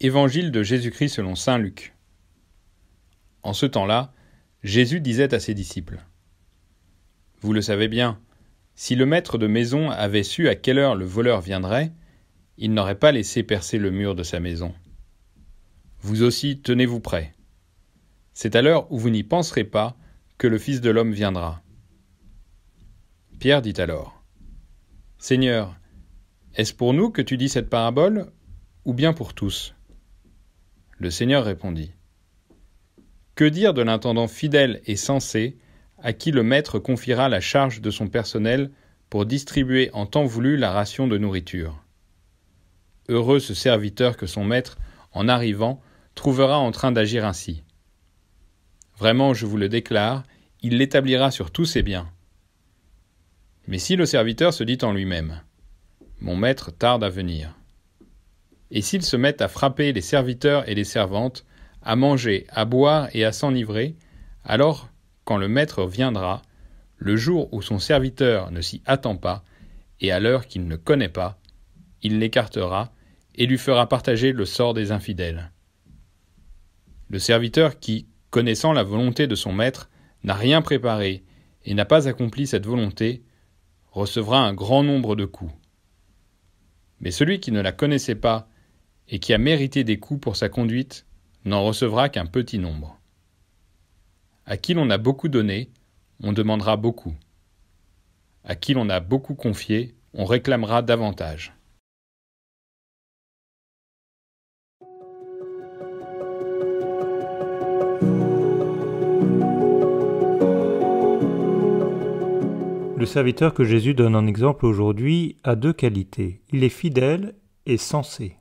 Évangile de Jésus-Christ selon saint Luc. En ce temps-là, Jésus disait à ses disciples : « Vous le savez bien, si le maître de maison avait su à quelle heure le voleur viendrait, il n'aurait pas laissé percer le mur de sa maison. Vous aussi, tenez-vous prêts. C'est à l'heure où vous n'y penserez pas que le Fils de l'homme viendra. » Pierre dit alors : « Seigneur, est-ce pour nous que tu dis cette parabole, ou bien pour tous ?» Le Seigneur répondit : « Que dire de l'intendant fidèle et sensé, à qui le maître confiera la charge de son personnel pour distribuer en temps voulu la ration de nourriture ? Heureux ce serviteur que son maître, en arrivant, trouvera en train d'agir ainsi. Vraiment, je vous le déclare, il l'établira sur tous ses biens. Mais si le serviteur se dit en lui-même : mon maître tarde à venir, et s'il se met à frapper les serviteurs et les servantes, à manger, à boire et à s'enivrer, alors, quand le maître viendra, le jour où son serviteur ne s'y attend pas, et à l'heure qu'il ne connaît pas, il l'écartera et lui fera partager le sort des infidèles. Le serviteur qui, connaissant la volonté de son maître, n'a rien préparé et n'a pas accompli cette volonté, recevra un grand nombre de coups. Mais celui qui ne la connaissait pas et qui a mérité des coups pour sa conduite n'en recevra qu'un petit nombre. À qui l'on a beaucoup donné, on demandera beaucoup. À qui l'on a beaucoup confié, on réclamera davantage. Le serviteur que Jésus donne en exemple aujourd'hui a deux qualités. Il est fidèle et sensé.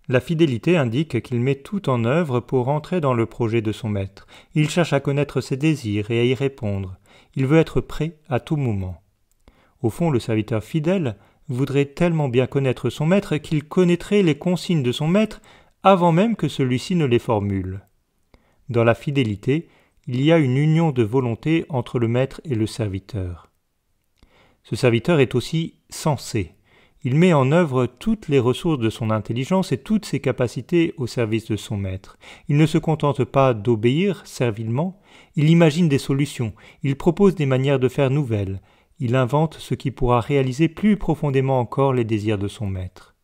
La fidélité indique qu'il met tout en œuvre pour entrer dans le projet de son maître. Il cherche à connaître ses désirs et à y répondre. Il veut être prêt à tout moment. Au fond, le serviteur fidèle voudrait tellement bien connaître son maître qu'il connaîtrait les consignes de son maître avant même que celui-ci ne les formule. Dans la fidélité, il y a une union de volonté entre le maître et le serviteur. Ce serviteur est aussi sensé. Il met en œuvre toutes les ressources de son intelligence et toutes ses capacités au service de son maître. Il ne se contente pas d'obéir servilement, il imagine des solutions, il propose des manières de faire nouvelles, il invente ce qui pourra réaliser plus profondément encore les désirs de son maître.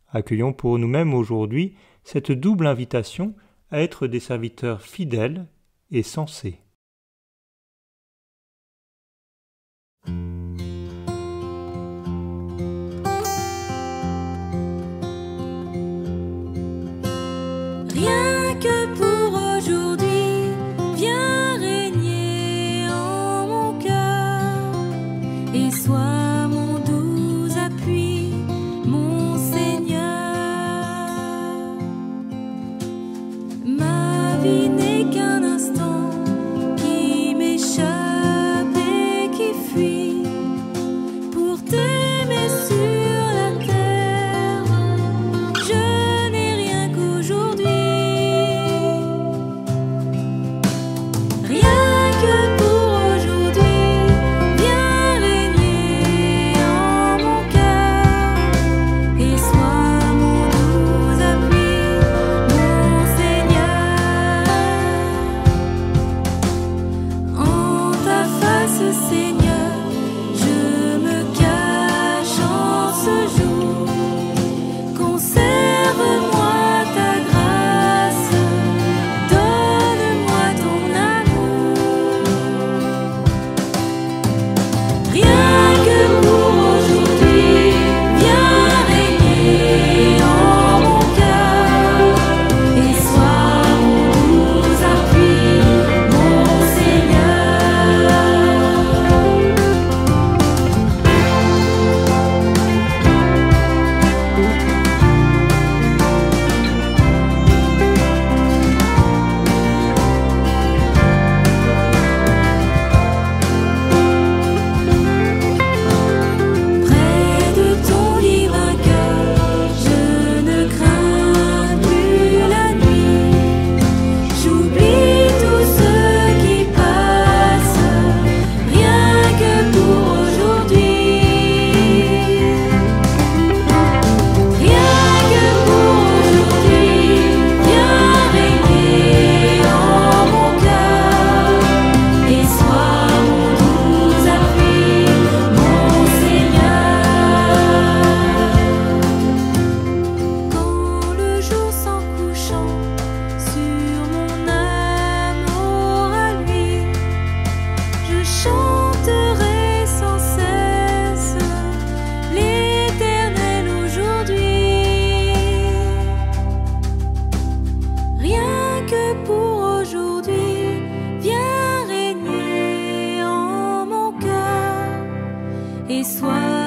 Accueillons pour nous-mêmes aujourd'hui cette double invitation à être des serviteurs fidèles et sensés. Rien que pour aujourd'hui, viens régner en mon cœur et sois mon doux appui, mon Seigneur. Ma vie n'est qu'un instant qui m'échappe et qui fuit pour t'aimer sur la terre. Je n'ai rien qu'aujourd'hui. soir.